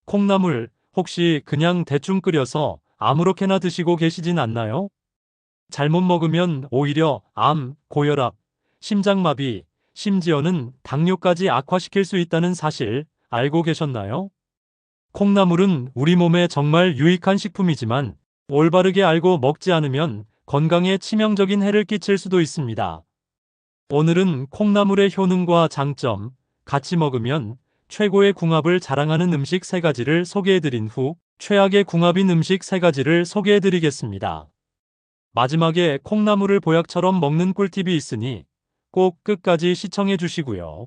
콩나물 혹시 그냥 대충 끓여서 아무렇게나 드시고 계시진 않나요? 잘못 먹으면 오히려 암, 고혈압, 심장마비, 심지어는 당뇨까지 악화시킬 수 있다는 사실 알고 계셨나요? 콩나물은 우리 몸에 정말 유익한 식품이지만 올바르게 알고 먹지 않으면 건강에 치명적인 해를 끼칠 수도 있습니다. 오늘은 콩나물의 효능과 장점, 같이 먹으면 최고의 궁합을 자랑하는 음식 3가지를 소개해드린 후 최악의 궁합인 음식 3가지를 소개해드리겠습니다. 마지막에 콩나물을 보약처럼 먹는 꿀팁이 있으니 꼭 끝까지 시청해 주시고요.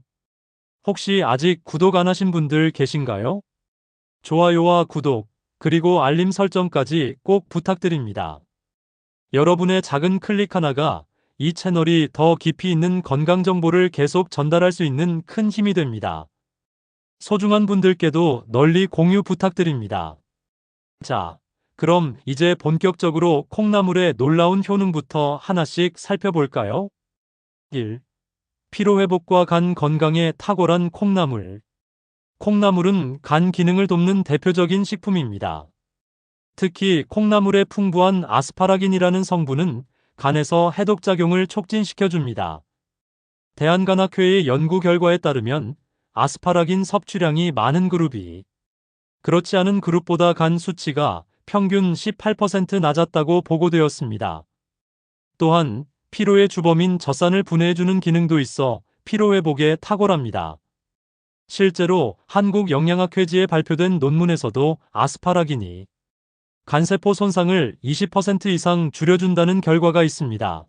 혹시 아직 구독 안 하신 분들 계신가요? 좋아요와 구독, 그리고 알림 설정까지 꼭 부탁드립니다. 여러분의 작은 클릭 하나가 이 채널이 더 깊이 있는 건강 정보를 계속 전달할 수 있는 큰 힘이 됩니다. 소중한 분들께도 널리 공유 부탁드립니다. 자, 그럼 이제 본격적으로 콩나물의 놀라운 효능부터 하나씩 살펴볼까요? 1. 피로회복과 간 건강에 탁월한 콩나물. 콩나물은 간 기능을 돕는 대표적인 식품입니다. 특히 콩나물의 풍부한 아스파라긴이라는 성분은 간에서 해독작용을 촉진시켜줍니다. 대한간학회의 연구 결과에 따르면 아스파라긴 섭취량이 많은 그룹이 그렇지 않은 그룹보다 간 수치가 평균 18% 낮았다고 보고되었습니다. 또한 피로의 주범인 젖산을 분해해주는 기능도 있어 피로회복에 탁월합니다. 실제로 한국영양학회지에 발표된 논문에서도 아스파라긴이 간세포 손상을 20% 이상 줄여준다는 결과가 있습니다.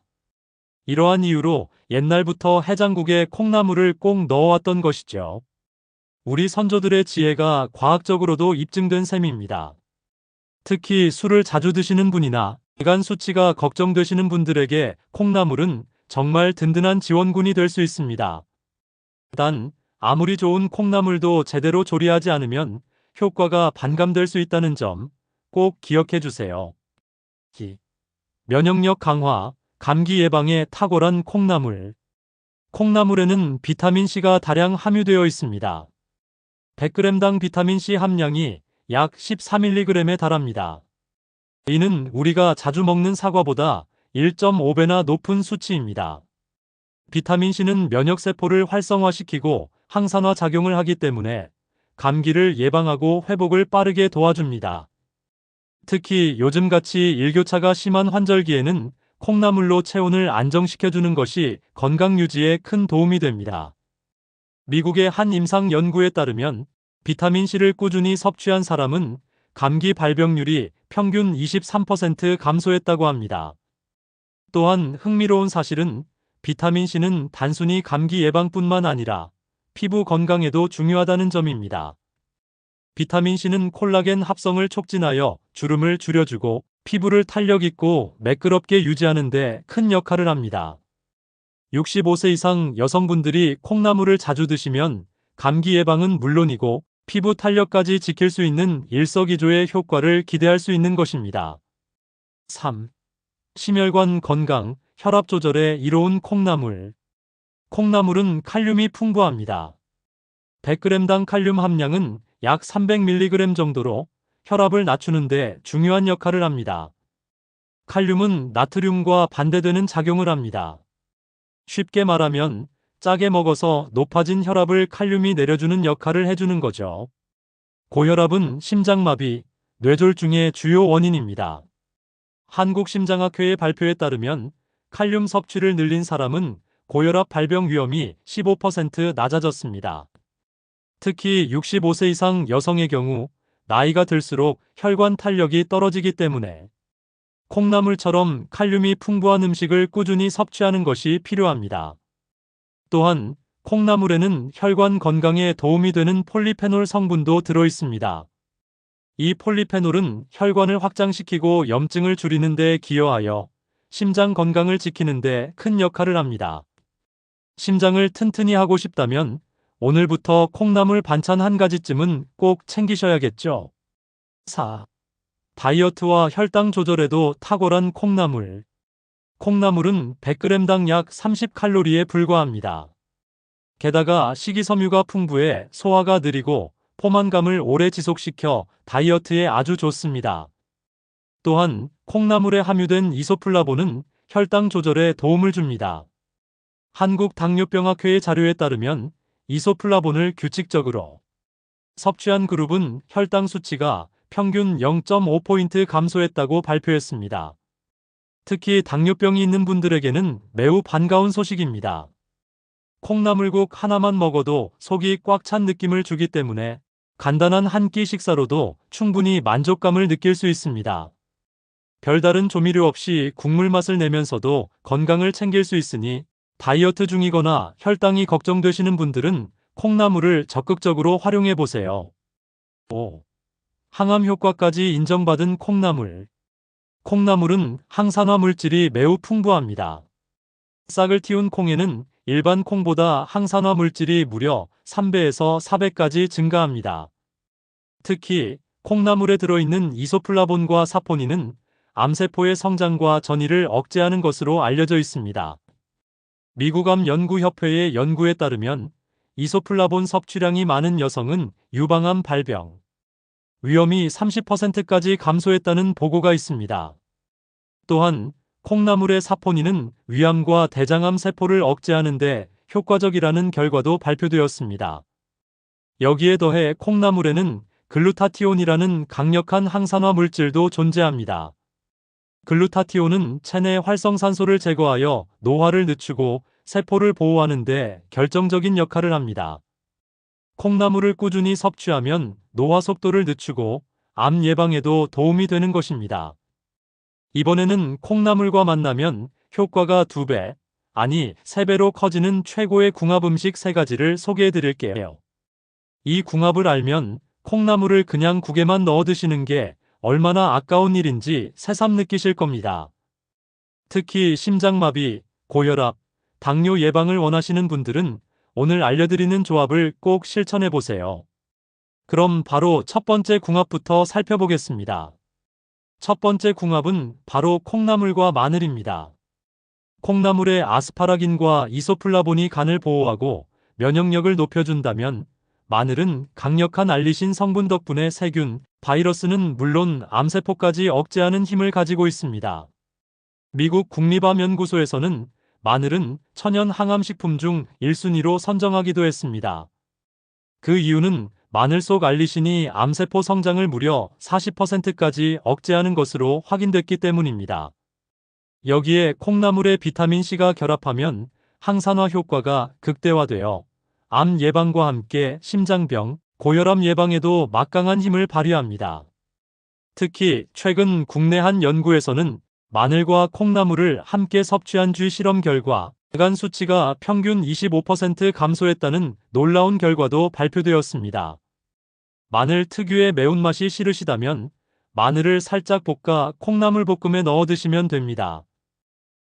이러한 이유로 옛날부터 해장국에 콩나물을 꼭 넣어왔던 것이죠. 우리 선조들의 지혜가 과학적으로도 입증된 셈입니다. 특히 술을 자주 드시는 분이나 간 수치가 걱정되시는 분들에게 콩나물은 정말 든든한 지원군이 될 수 있습니다. 단, 아무리 좋은 콩나물도 제대로 조리하지 않으면 효과가 반감될 수 있다는 점 꼭 기억해 주세요. 면역력 강화, 감기 예방에 탁월한 콩나물. 콩나물에는 비타민C가 다량 함유되어 있습니다. 100g당 비타민C 함량이 약 14mg에 달합니다. 이는 우리가 자주 먹는 사과보다 1.5배나 높은 수치입니다. 비타민C는 면역세포를 활성화시키고 항산화 작용을 하기 때문에 감기를 예방하고 회복을 빠르게 도와줍니다. 특히 요즘같이 일교차가 심한 환절기에는 콩나물로 체온을 안정시켜주는 것이 건강 유지에 큰 도움이 됩니다. 미국의 한 임상 연구에 따르면 비타민C를 꾸준히 섭취한 사람은 감기 발병률이 평균 23% 감소했다고 합니다. 또한 흥미로운 사실은 비타민C는 단순히 감기 예방뿐만 아니라 피부 건강에도 중요하다는 점입니다. 비타민C는 콜라겐 합성을 촉진하여 주름을 줄여주고 피부를 탄력 있고 매끄럽게 유지하는 데 큰 역할을 합니다. 65세 이상 여성분들이 콩나물을 자주 드시면 감기 예방은 물론이고 피부 탄력까지 지킬 수 있는 일석이조의 효과를 기대할 수 있는 것입니다. 3. 심혈관 건강, 혈압 조절에 이로운 콩나물. 콩나물은 칼륨이 풍부합니다. 100g당 칼륨 함량은 약 300mg 정도로 혈압을 낮추는 데 중요한 역할을 합니다. 칼륨은 나트륨과 반대되는 작용을 합니다. 쉽게 말하면 짜게 먹어서 높아진 혈압을 칼륨이 내려주는 역할을 해주는 거죠. 고혈압은 심장마비, 뇌졸중의 주요 원인입니다. 한국심장학회의 발표에 따르면 칼륨 섭취를 늘린 사람은 고혈압 발병 위험이 15% 낮아졌습니다. 특히 65세 이상 여성의 경우 나이가 들수록 혈관 탄력이 떨어지기 때문에 콩나물처럼 칼륨이 풍부한 음식을 꾸준히 섭취하는 것이 필요합니다. 또한 콩나물에는 혈관 건강에 도움이 되는 폴리페놀 성분도 들어 있습니다. 이 폴리페놀은 혈관을 확장시키고 염증을 줄이는 데 기여하여 심장 건강을 지키는 데 큰 역할을 합니다. 심장을 튼튼히 하고 싶다면 오늘부터 콩나물 반찬 한 가지쯤은 꼭 챙기셔야겠죠. 4. 다이어트와 혈당 조절에도 탁월한 콩나물. 콩나물은 100g당 약 30칼로리에 불과합니다. 게다가 식이섬유가 풍부해 소화가 느리고 포만감을 오래 지속시켜 다이어트에 아주 좋습니다. 또한 콩나물에 함유된 이소플라본은 혈당 조절에 도움을 줍니다. 한국당뇨병학회의 자료에 따르면 이소플라본을 규칙적으로 섭취한 그룹은 혈당 수치가 평균 0.5포인트 감소했다고 발표했습니다. 특히 당뇨병이 있는 분들에게는 매우 반가운 소식입니다. 콩나물국 하나만 먹어도 속이 꽉 찬 느낌을 주기 때문에 간단한 한 끼 식사로도 충분히 만족감을 느낄 수 있습니다. 별다른 조미료 없이 국물 맛을 내면서도 건강을 챙길 수 있으니 다이어트 중이거나 혈당이 걱정되시는 분들은 콩나물을 적극적으로 활용해 보세요. 5. 항암 효과까지 인정받은 콩나물. 콩나물은 항산화 물질이 매우 풍부합니다. 싹을 틔운 콩에는 일반 콩보다 항산화 물질이 무려 3배에서 4배까지 증가합니다. 특히 콩나물에 들어있는 이소플라본과 사포닌은 암세포의 성장과 전이를 억제하는 것으로 알려져 있습니다. 미국 암연구협회의 연구에 따르면 이소플라본 섭취량이 많은 여성은 유방암 발병 위험이 30%까지 감소했다는 보고가 있습니다. 또한 콩나물의 사포닌은 위암과 대장암 세포를 억제하는 데 효과적이라는 결과도 발표되었습니다. 여기에 더해 콩나물에는 글루타티온이라는 강력한 항산화 물질도 존재합니다. 글루타티온은 체내 활성산소를 제거하여 노화를 늦추고 세포를 보호하는 데 결정적인 역할을 합니다. 콩나물을 꾸준히 섭취하면 노화 속도를 늦추고 암 예방에도 도움이 되는 것입니다. 이번에는 콩나물과 만나면 효과가 2배, 아니 3배로 커지는 최고의 궁합 음식 3가지를 소개해 드릴게요. 이 궁합을 알면 콩나물을 그냥 국에만 넣어 드시는 게 얼마나 아까운 일인지 새삼 느끼실 겁니다. 특히 심장마비, 고혈압, 당뇨 예방을 원하시는 분들은 오늘 알려드리는 조합을 꼭 실천해 보세요. 그럼 바로 첫 번째 궁합부터 살펴보겠습니다. 첫 번째 궁합은 바로 콩나물과 마늘입니다. 콩나물의 아스파라긴과 이소플라본이 간을 보호하고 면역력을 높여준다면 마늘은 강력한 알리신 성분 덕분에 세균, 바이러스는 물론 암세포까지 억제하는 힘을 가지고 있습니다. 미국 국립암연구소에서는 마늘은 천연 항암식품 중 1순위로 선정하기도 했습니다. 그 이유는 마늘 속 알리신이 암세포 성장을 무려 40%까지 억제하는 것으로 확인됐기 때문입니다. 여기에 콩나물의 비타민C가 결합하면 항산화 효과가 극대화되어 암 예방과 함께 심장병, 고혈압 예방에도 막강한 힘을 발휘합니다. 특히 최근 국내 한 연구에서는 마늘과 콩나물을 함께 섭취한 쥐 실험 결과 간 수치가 평균 25% 감소했다는 놀라운 결과도 발표되었습니다. 마늘 특유의 매운맛이 싫으시다면 마늘을 살짝 볶아 콩나물 볶음에 넣어 드시면 됩니다.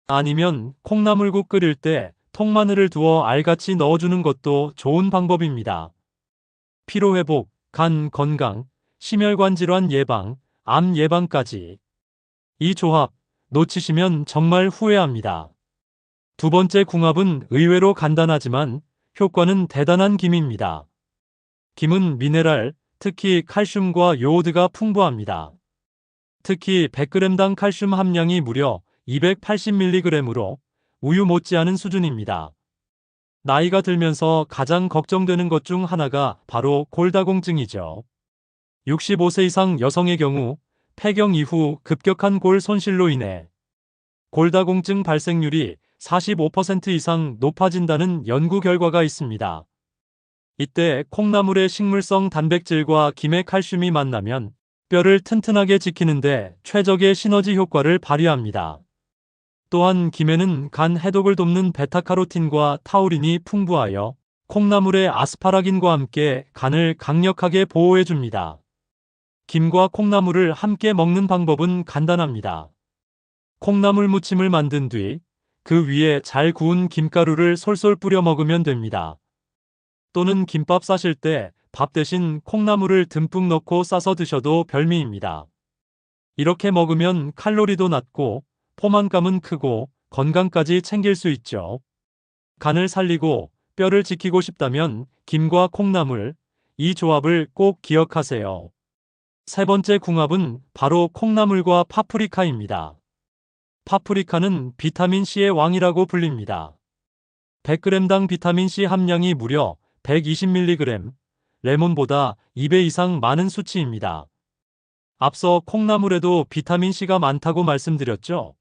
아니면 콩나물국 끓일 때 통마늘을 두어 알같이 넣어주는 것도 좋은 방법입니다. 피로회복, 간 건강, 심혈관 질환 예방, 암 예방까지. 이 조합 놓치시면 정말 후회합니다. 두 번째 궁합은 의외로 간단하지만 효과는 대단한 김입니다. 김은 미네랄, 특히 칼슘과 요오드가 풍부합니다. 특히 100g당 칼슘 함량이 무려 280mg으로 우유 못지않은 수준입니다. 나이가 들면서 가장 걱정되는 것 중 하나가 바로 골다공증이죠. 65세 이상 여성의 경우 폐경 이후 급격한 골 손실로 인해 골다공증 발생률이 45% 이상 높아진다는 연구 결과가 있습니다. 이때 콩나물의 식물성 단백질과 김의 칼슘이 만나면 뼈를 튼튼하게 지키는데 최적의 시너지 효과를 발휘합니다. 또한 김에는 간 해독을 돕는 베타카로틴과 타우린이 풍부하여 콩나물의 아스파라긴과 함께 간을 강력하게 보호해줍니다. 김과 콩나물을 함께 먹는 방법은 간단합니다. 콩나물 무침을 만든 뒤 그 위에 잘 구운 김가루를 솔솔 뿌려 먹으면 됩니다. 또는 김밥 싸실 때 밥 대신 콩나물을 듬뿍 넣고 싸서 드셔도 별미입니다. 이렇게 먹으면 칼로리도 낮고 포만감은 크고 건강까지 챙길 수 있죠. 간을 살리고 뼈를 지키고 싶다면 김과 콩나물, 이 조합을 꼭 기억하세요. 세 번째 궁합은 바로 콩나물과 파프리카입니다. 파프리카는 비타민C의 왕이라고 불립니다. 100g당 비타민C 함량이 무려 120mg, 레몬보다 2배 이상 많은 수치입니다. 앞서 콩나물에도 비타민C가 많다고 말씀드렸죠?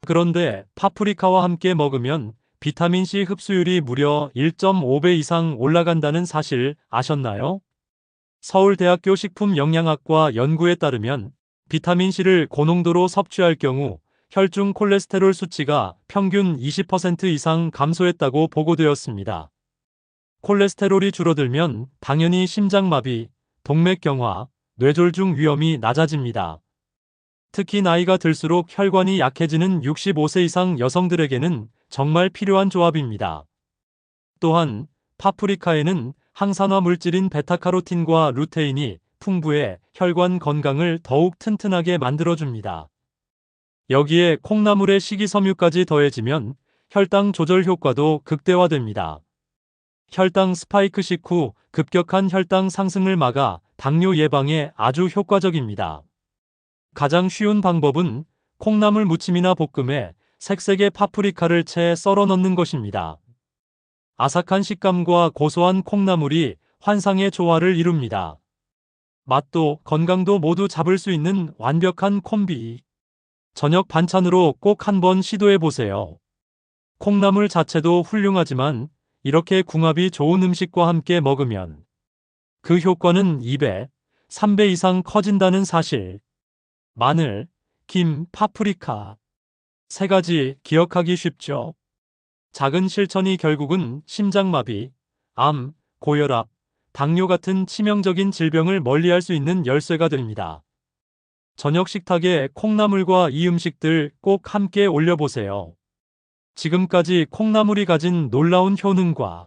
그런데 파프리카와 함께 먹으면 비타민C 흡수율이 무려 1.5배 이상 올라간다는 사실 아셨나요? 서울대학교 식품영양학과 연구에 따르면 비타민C를 고농도로 섭취할 경우 혈중 콜레스테롤 수치가 평균 20% 이상 감소했다고 보고되었습니다. 콜레스테롤이 줄어들면 당연히 심장마비, 동맥경화, 뇌졸중 위험이 낮아집니다. 특히 나이가 들수록 혈관이 약해지는 65세 이상 여성들에게는 정말 필요한 조합입니다. 또한 파프리카에는 항산화 물질인 베타카로틴과 루테인이 풍부해 혈관 건강을 더욱 튼튼하게 만들어줍니다. 여기에 콩나물의 식이섬유까지 더해지면 혈당 조절 효과도 극대화됩니다. 혈당 스파이크 식후 급격한 혈당 상승을 막아 당뇨 예방에 아주 효과적입니다. 가장 쉬운 방법은 콩나물 무침이나 볶음에 색색의 파프리카를 채 썰어 넣는 것입니다. 아삭한 식감과 고소한 콩나물이 환상의 조화를 이룹니다. 맛도 건강도 모두 잡을 수 있는 완벽한 콤비. 저녁 반찬으로 꼭 한번 시도해 보세요. 콩나물 자체도 훌륭하지만 이렇게 궁합이 좋은 음식과 함께 먹으면 그 효과는 2배, 3배 이상 커진다는 사실. 마늘, 김, 파프리카. 세 가지 기억하기 쉽죠? 작은 실천이 결국은 심장마비, 암, 고혈압, 당뇨 같은 치명적인 질병을 멀리할 수 있는 열쇠가 됩니다. 저녁 식탁에 콩나물과 이 음식들 꼭 함께 올려보세요. 지금까지 콩나물이 가진 놀라운 효능과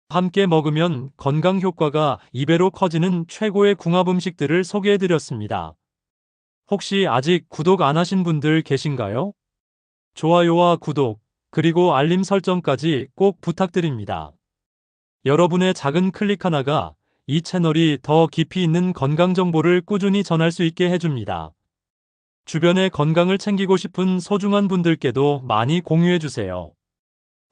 함께 먹으면 건강 효과가 2배로 커지는 최고의 궁합 음식들을 소개해드렸습니다. 혹시 아직 구독 안 하신 분들 계신가요? 좋아요와 구독, 그리고 알림 설정까지 꼭 부탁드립니다. 여러분의 작은 클릭 하나가 이 채널이 더 깊이 있는 건강 정보를 꾸준히 전할 수 있게 해줍니다. 주변의 건강을 챙기고 싶은 소중한 분들께도 많이 공유해주세요.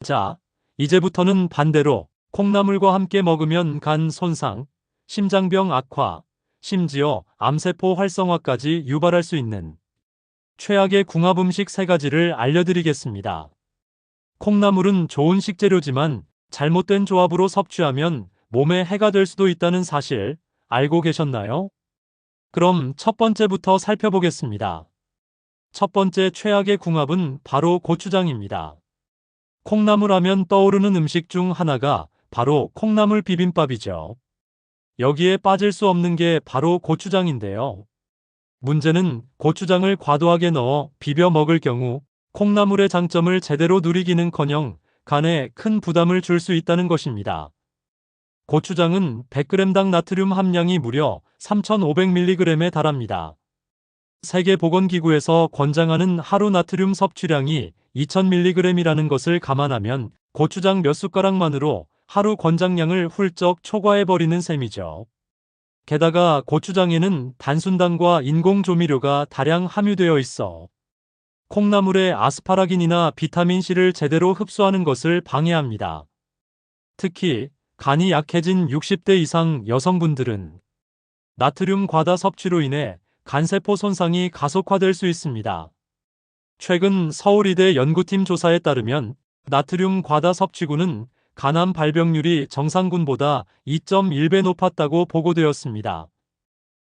자, 이제부터는 반대로 콩나물과 함께 먹으면 간 손상, 심장병 악화, 심지어 암세포 활성화까지 유발할 수 있는 최악의 궁합 음식 3가지를 알려드리겠습니다. 콩나물은 좋은 식재료지만 잘못된 조합으로 섭취하면 몸에 해가 될 수도 있다는 사실 알고 계셨나요? 그럼 첫 번째부터 살펴보겠습니다. 첫 번째 최악의 궁합은 바로 고추장입니다. 콩나물 하면 떠오르는 음식 중 하나가 바로 콩나물 비빔밥이죠. 여기에 빠질 수 없는 게 바로 고추장인데요. 문제는 고추장을 과도하게 넣어 비벼 먹을 경우 콩나물의 장점을 제대로 누리기는커녕 간에 큰 부담을 줄 수 있다는 것입니다. 고추장은 100g당 나트륨 함량이 무려 3,500mg에 달합니다. 세계보건기구에서 권장하는 하루 나트륨 섭취량이 2,000mg이라는 것을 감안하면 고추장 몇 숟가락만으로 하루 권장량을 훌쩍 초과해버리는 셈이죠. 게다가 고추장에는 단순당과 인공조미료가 다량 함유되어 있어 콩나물의 아스파라긴이나 비타민C를 제대로 흡수하는 것을 방해합니다. 특히 간이 약해진 60대 이상 여성분들은 나트륨 과다 섭취로 인해 간세포 손상이 가속화될 수 있습니다. 최근 서울의대 연구팀 조사에 따르면 나트륨 과다 섭취군은 간암 발병률이 정상군보다 2.1배 높았다고 보고되었습니다.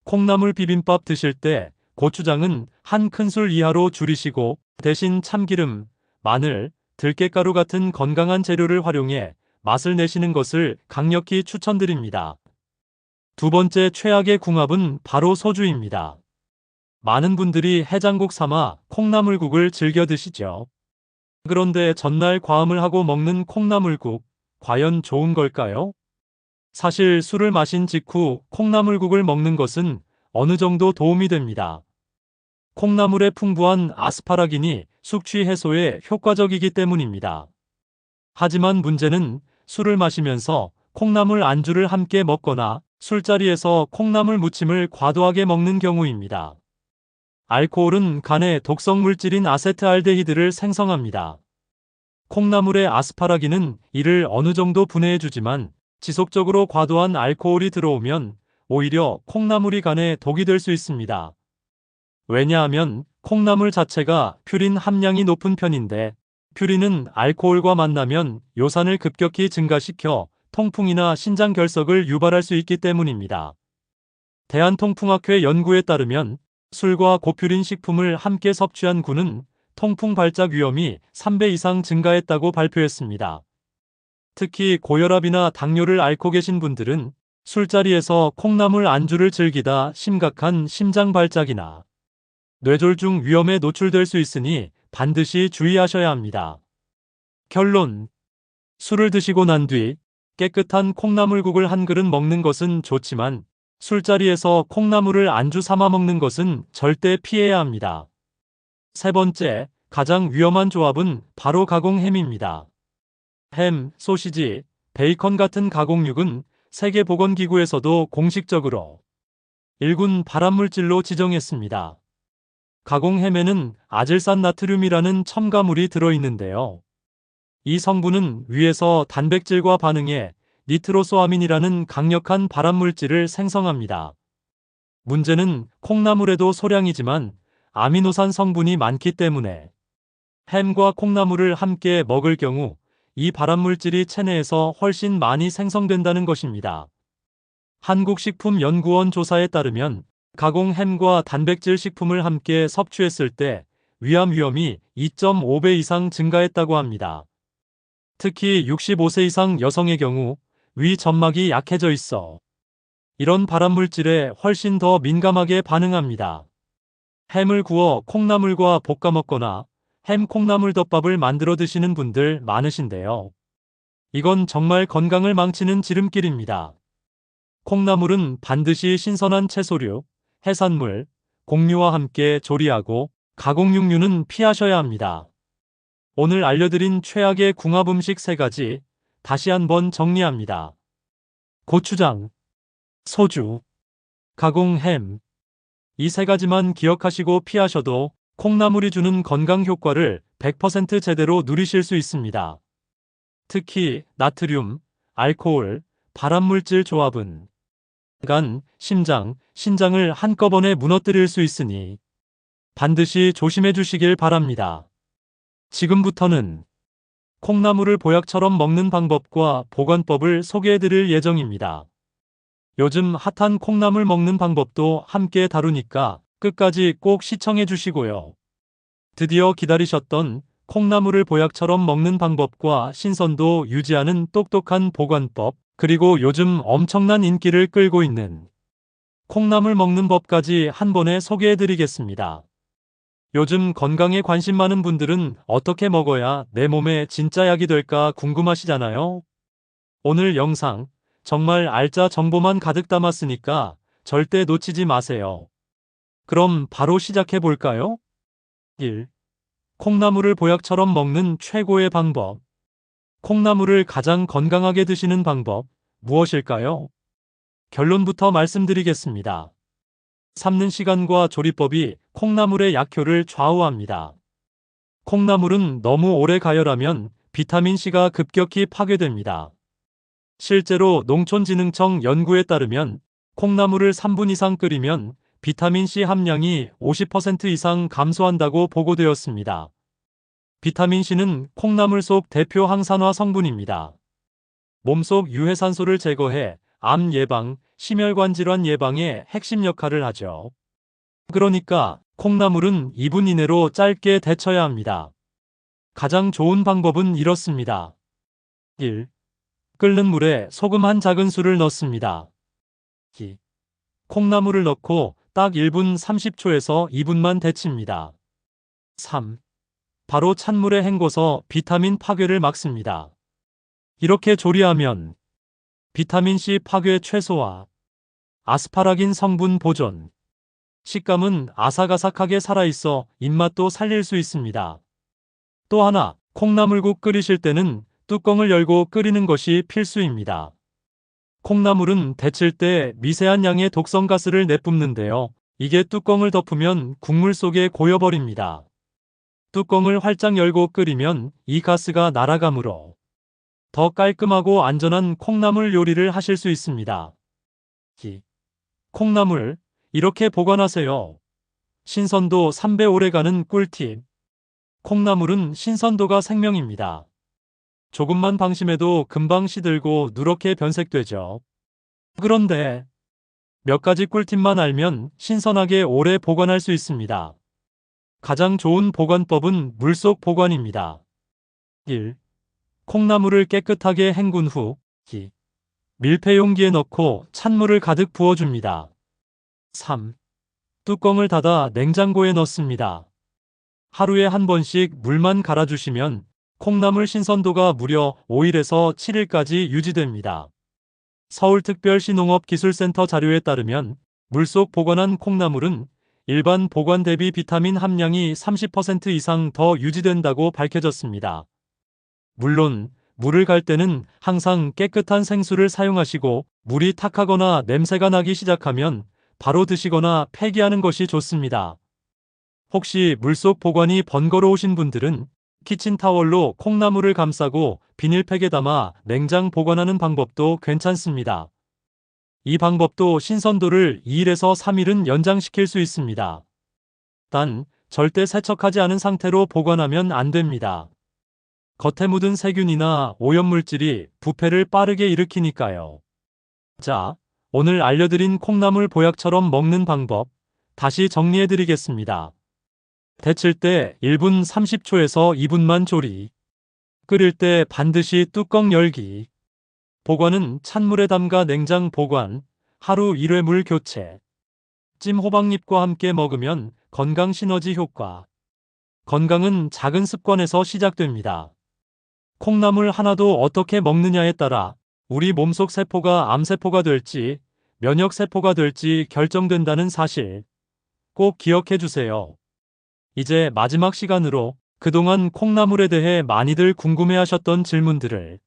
콩나물 비빔밥 드실 때 고추장은 한 큰술 이하로 줄이시고 대신 참기름, 마늘, 들깨가루 같은 건강한 재료를 활용해 맛을 내시는 것을 강력히 추천드립니다. 두 번째 최악의 궁합은 바로 소주입니다. 많은 분들이 해장국 삼아 콩나물국을 즐겨 드시죠. 그런데 전날 과음을 하고 먹는 콩나물국, 과연 좋은 걸까요? 사실 술을 마신 직후 콩나물국을 먹는 것은 어느 정도 도움이 됩니다. 콩나물의 풍부한 아스파라긴이 숙취 해소에 효과적이기 때문입니다. 하지만 문제는 술을 마시면서 콩나물 안주를 함께 먹거나 술자리에서 콩나물 무침을 과도하게 먹는 경우입니다. 알코올은 간에 독성 물질인 아세트알데히드를 생성합니다. 콩나물의 아스파라긴은 이를 어느 정도 분해해주지만 지속적으로 과도한 알코올이 들어오면 오히려 콩나물이 간에 독이 될 수 있습니다. 왜냐하면 콩나물 자체가 퓨린 함량이 높은 편인데 퓨린은 알코올과 만나면 요산을 급격히 증가시켜 통풍이나 신장 결석을 유발할 수 있기 때문입니다. 대한통풍학회 연구에 따르면 술과 고퓨린 식품을 함께 섭취한 군은 통풍 발작 위험이 3배 이상 증가했다고 발표했습니다. 특히 고혈압이나 당뇨를 앓고 계신 분들은 술자리에서 콩나물 안주를 즐기다 심각한 심장 발작이나 뇌졸중 위험에 노출될 수 있으니 반드시 주의하셔야 합니다. 결론. 술을 드시고 난 뒤 깨끗한 콩나물국을 한 그릇 먹는 것은 좋지만 술자리에서 콩나물을 안주 삼아 먹는 것은 절대 피해야 합니다. 세 번째, 가장 위험한 조합은 바로 가공햄입니다. 햄, 소시지, 베이컨 같은 가공육은 세계보건기구에서도 공식적으로 1군 발암물질로 지정했습니다. 가공햄에는 아질산 나트륨이라는 첨가물이 들어있는데요. 이 성분은 위에서 단백질과 반응해 니트로소아민이라는 강력한 발암물질을 생성합니다. 문제는 콩나물에도 소량이지만 아미노산 성분이 많기 때문에 햄과 콩나물을 함께 먹을 경우 이 발암물질이 체내에서 훨씬 많이 생성된다는 것입니다. 한국식품연구원 조사에 따르면 가공 햄과 단백질 식품을 함께 섭취했을 때 위암 위험이 2.5배 이상 증가했다고 합니다. 특히 65세 이상 여성의 경우 위 점막이 약해져 있어 이런 발암물질에 훨씬 더 민감하게 반응합니다. 햄을 구워 콩나물과 볶아 먹거나 햄 콩나물 덮밥을 만들어 드시는 분들 많으신데요. 이건 정말 건강을 망치는 지름길입니다. 콩나물은 반드시 신선한 채소류, 해산물, 곡류와 함께 조리하고 가공육류는 피하셔야 합니다. 오늘 알려드린 최악의 궁합 음식 3가지 다시 한번 정리합니다. 고추장, 소주, 가공 햄. 이 3가지만 기억하시고 피하셔도 콩나물이 주는 건강 효과를 100% 제대로 누리실 수 있습니다. 특히 나트륨, 알코올, 발암물질 조합은 간, 심장, 신장을 한꺼번에 무너뜨릴 수 있으니 반드시 조심해 주시길 바랍니다. 지금부터는 콩나물을 보약처럼 먹는 방법과 보관법을 소개해 드릴 예정입니다. 요즘 핫한 콩나물 먹는 방법도 함께 다루니까 끝까지 꼭 시청해 주시고요. 드디어 기다리셨던 콩나물을 보약처럼 먹는 방법과 신선도 유지하는 똑똑한 보관법, 그리고 요즘 엄청난 인기를 끌고 있는 콩나물 먹는 법까지 한 번에 소개해 드리겠습니다. 요즘 건강에 관심 많은 분들은 어떻게 먹어야 내 몸에 진짜 약이 될까 궁금하시잖아요. 오늘 영상 정말 알짜 정보만 가득 담았으니까 절대 놓치지 마세요. 그럼 바로 시작해 볼까요? 1. 콩나물을 보약처럼 먹는 최고의 방법. 콩나물을 가장 건강하게 드시는 방법 무엇일까요? 결론부터 말씀드리겠습니다. 삶는 시간과 조리법이 콩나물의 약효를 좌우합니다. 콩나물은 너무 오래 가열하면 비타민C가 급격히 파괴됩니다. 실제로 농촌진흥청 연구에 따르면 콩나물을 3분 이상 끓이면 비타민C 함량이 50% 이상 감소한다고 보고되었습니다. 비타민C는 콩나물 속 대표 항산화 성분입니다. 몸속 유해산소를 제거해 암 예방, 심혈관 질환 예방에 핵심 역할을 하죠. 그러니까 콩나물은 2분 이내로 짧게 데쳐야 합니다. 가장 좋은 방법은 이렇습니다. 1. 끓는 물에 소금 한 작은술을 넣습니다. 2. 콩나물을 넣고 딱 1분 30초에서 2분만 데칩니다. 3. 바로 찬물에 헹궈서 비타민 파괴를 막습니다. 이렇게 조리하면 비타민C 파괴 최소화, 아스파라긴 성분 보존, 식감은 아삭아삭하게 살아있어 입맛도 살릴 수 있습니다. 또 하나, 콩나물국 끓이실 때는 뚜껑을 열고 끓이는 것이 필수입니다. 콩나물은 데칠 때 미세한 양의 독성가스를 내뿜는데요. 이게 뚜껑을 덮으면 국물 속에 고여버립니다. 뚜껑을 활짝 열고 끓이면 이 가스가 날아가므로 더 깔끔하고 안전한 콩나물 요리를 하실 수 있습니다. 콩나물, 이렇게 보관하세요. 신선도 3배 오래가는 꿀팁. 콩나물은 신선도가 생명입니다. 조금만 방심해도 금방 시들고 누렇게 변색되죠. 그런데 몇 가지 꿀팁만 알면 신선하게 오래 보관할 수 있습니다. 가장 좋은 보관법은 물속 보관입니다. 1. 콩나물을 깨끗하게 헹군 후 밀폐 용기에 넣고 찬물을 가득 부어줍니다. 3. 뚜껑을 닫아 냉장고에 넣습니다. 하루에 한 번씩 물만 갈아주시면 콩나물 신선도가 무려 5일에서 7일까지 유지됩니다. 서울특별시농업기술센터 자료에 따르면 물속 보관한 콩나물은 일반 보관 대비 비타민 함량이 30% 이상 더 유지된다고 밝혀졌습니다. 물론 물을 갈 때는 항상 깨끗한 생수를 사용하시고 물이 탁하거나 냄새가 나기 시작하면 바로 드시거나 폐기하는 것이 좋습니다. 혹시 물속 보관이 번거로우신 분들은 키친타월로 콩나물을 감싸고 비닐팩에 담아 냉장 보관하는 방법도 괜찮습니다. 이 방법도 신선도를 2일에서 3일은 연장시킬 수 있습니다. 단, 절대 세척하지 않은 상태로 보관하면 안 됩니다. 겉에 묻은 세균이나 오염물질이 부패를 빠르게 일으키니까요. 자, 오늘 알려드린 콩나물 보약처럼 먹는 방법 다시 정리해드리겠습니다. 데칠 때 1분 30초에서 2분만 조리. 끓일 때 반드시 뚜껑 열기. 보관은 찬물에 담가 냉장 보관, 하루 1회 물 교체. 찜 호박잎과 함께 먹으면 건강 시너지 효과. 건강은 작은 습관에서 시작됩니다. 콩나물 하나도 어떻게 먹느냐에 따라 우리 몸속 세포가 암세포가 될지 면역세포가 될지 결정된다는 사실 꼭 기억해 주세요. 이제 마지막 시간으로 그동안 콩나물에 대해 많이들 궁금해하셨던 질문들을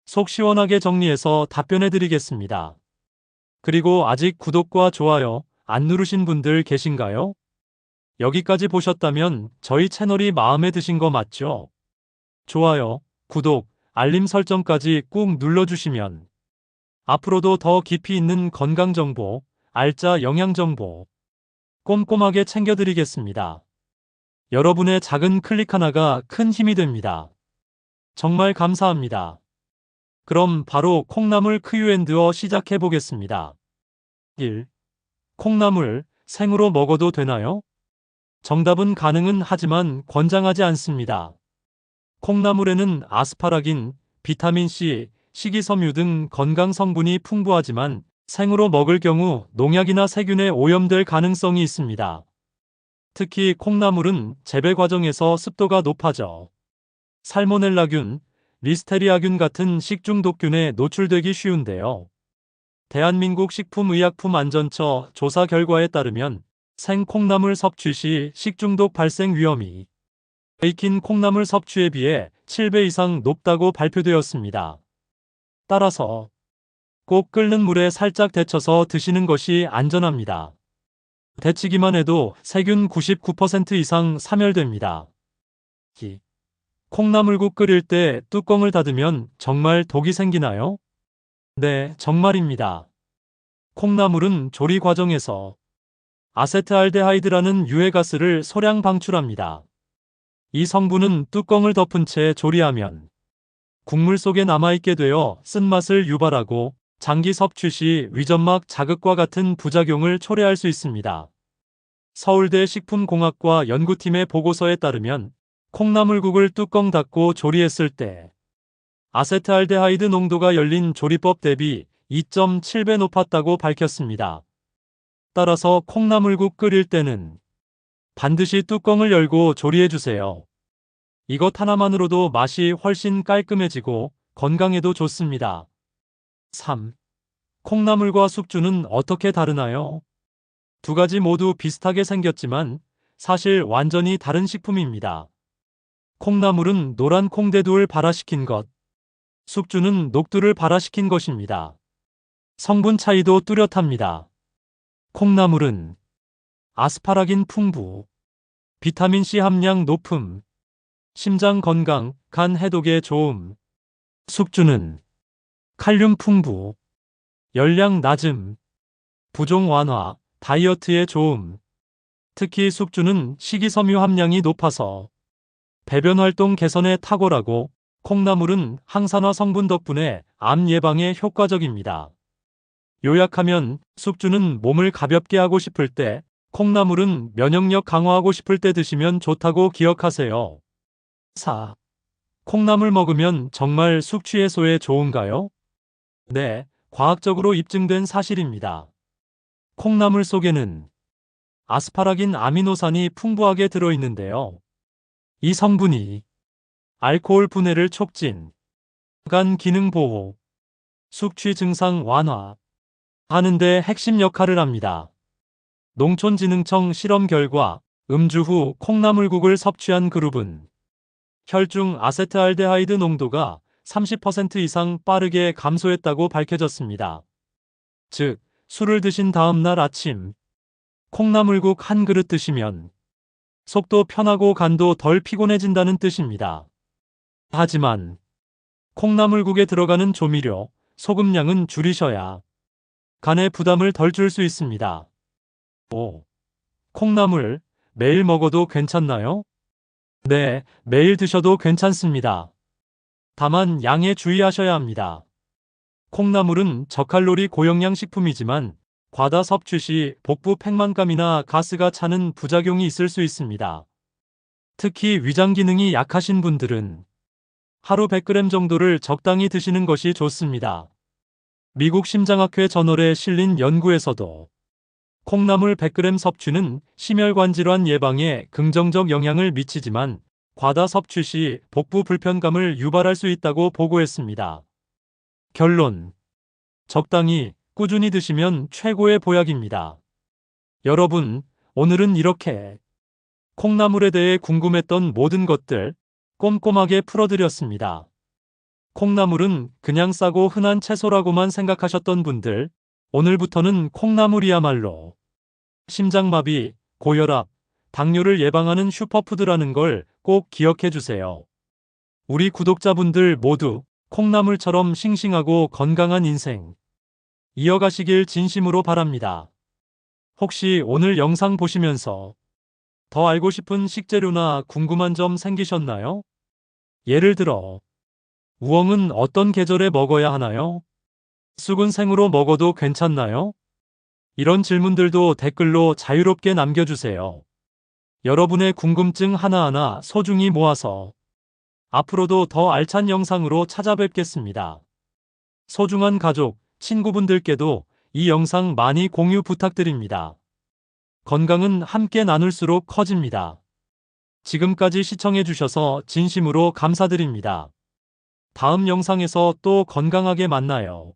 속 시원하게 정리해서 답변해 드리겠습니다. 그리고 아직 구독과 좋아요 안 누르신 분들 계신가요? 여기까지 보셨다면 저희 채널이 마음에 드신 거 맞죠? 좋아요, 구독, 알림 설정까지 꾹 눌러주시면 앞으로도 더 깊이 있는 건강정보, 알짜 영양정보 꼼꼼하게 챙겨드리겠습니다. 여러분의 작은 클릭 하나가 큰 힘이 됩니다. 정말 감사합니다. 그럼 바로 콩나물 Q&A 시작해 보겠습니다. 1. 콩나물 생으로 먹어도 되나요? 정답은 가능은 하지만 권장하지 않습니다. 콩나물에는 아스파라긴, 비타민C, 식이섬유 등 건강 성분이 풍부하지만 생으로 먹을 경우 농약이나 세균에 오염될 가능성이 있습니다. 특히 콩나물은 재배 과정에서 습도가 높아져 살모넬라균, 리스테리아균 같은 식중독균에 노출되기 쉬운데요. 대한민국 식품의약품안전처 조사 결과에 따르면 생 콩나물 섭취 시 식중독 발생 위험이 익힌 콩나물 섭취에 비해 7배 이상 높다고 발표되었습니다. 따라서 꼭 끓는 물에 살짝 데쳐서 드시는 것이 안전합니다. 데치기만 해도 세균 99% 이상 사멸됩니다. 콩나물국 끓일 때 뚜껑을 닫으면 정말 독이 생기나요? 네, 정말입니다. 콩나물은 조리 과정에서 아세트알데하이드라는 유해가스를 소량 방출합니다. 이 성분은 뚜껑을 덮은 채 조리하면 국물 속에 남아있게 되어 쓴맛을 유발하고 장기 섭취 시 위점막 자극과 같은 부작용을 초래할 수 있습니다. 서울대 식품공학과 연구팀의 보고서에 따르면 콩나물국을 뚜껑 닫고 조리했을 때 아세트알데하이드 농도가 열린 조리법 대비 2.7배 높았다고 밝혔습니다. 따라서 콩나물국 끓일 때는 반드시 뚜껑을 열고 조리해주세요. 이것 하나만으로도 맛이 훨씬 깔끔해지고 건강에도 좋습니다. 3. 콩나물과 숙주는 어떻게 다르나요? 두 가지 모두 비슷하게 생겼지만 사실 완전히 다른 식품입니다. 콩나물은 노란 콩대두를 발화시킨 것, 숙주는 녹두를 발화시킨 것입니다. 성분 차이도 뚜렷합니다. 콩나물은 아스파라긴 풍부, 비타민C 함량 높음, 심장 건강, 간 해독에 좋음. 숙주는 칼륨 풍부, 열량 낮음, 부종 완화, 다이어트에 좋음. 특히 숙주는 식이섬유 함량이 높아서 배변 활동 개선에 탁월하고, 콩나물은 항산화 성분 덕분에 암 예방에 효과적입니다. 요약하면 숙주는 몸을 가볍게 하고 싶을 때, 콩나물은 면역력 강화하고 싶을 때 드시면 좋다고 기억하세요. 4. 콩나물 먹으면 정말 숙취 해소에 좋은가요? 네, 과학적으로 입증된 사실입니다. 콩나물 속에는 아스파라긴 아미노산이 풍부하게 들어있는데요. 이 성분이 알코올 분해를 촉진, 간 기능 보호, 숙취 증상 완화 하는데 핵심 역할을 합니다. 농촌진흥청 실험 결과 음주 후 콩나물국을 섭취한 그룹은 혈중 아세트알데하이드 농도가 30% 이상 빠르게 감소했다고 밝혀졌습니다. 즉, 술을 드신 다음 날 아침 콩나물국 한 그릇 드시면 속도 편하고 간도 덜 피곤해진다는 뜻입니다. 하지만 콩나물국에 들어가는 조미료, 소금량은 줄이셔야 간의 부담을 덜 줄 수 있습니다. 5. 콩나물 매일 먹어도 괜찮나요? 네, 매일 드셔도 괜찮습니다. 다만 양에 주의하셔야 합니다. 콩나물은 저칼로리 고영양 식품이지만 과다 섭취 시 복부 팽만감이나 가스가 차는 부작용이 있을 수 있습니다. 특히 위장 기능이 약하신 분들은 하루 100g 정도를 적당히 드시는 것이 좋습니다. 미국 심장학회 저널에 실린 연구에서도 콩나물 100g 섭취는 심혈관 질환 예방에 긍정적 영향을 미치지만 과다 섭취 시 복부 불편감을 유발할 수 있다고 보고했습니다. 결론. 적당히 꾸준히 드시면 최고의 보약입니다. 여러분, 오늘은 이렇게 콩나물에 대해 궁금했던 모든 것들 꼼꼼하게 풀어드렸습니다. 콩나물은 그냥 싸고 흔한 채소라고만 생각하셨던 분들, 오늘부터는 콩나물이야말로 심장마비, 고혈압, 당뇨를 예방하는 슈퍼푸드라는 걸 꼭 기억해 주세요. 우리 구독자분들 모두 콩나물처럼 싱싱하고 건강한 인생 이어가시길 진심으로 바랍니다. 혹시 오늘 영상 보시면서 더 알고 싶은 식재료나 궁금한 점 생기셨나요? 예를 들어, 우엉은 어떤 계절에 먹어야 하나요? 쑥은 생으로 먹어도 괜찮나요? 이런 질문들도 댓글로 자유롭게 남겨주세요. 여러분의 궁금증 하나하나 소중히 모아서 앞으로도 더 알찬 영상으로 찾아뵙겠습니다. 소중한 가족, 친구분들께도 이 영상 많이 공유 부탁드립니다. 건강은 함께 나눌수록 커집니다. 지금까지 시청해주셔서 진심으로 감사드립니다. 다음 영상에서 또 건강하게 만나요.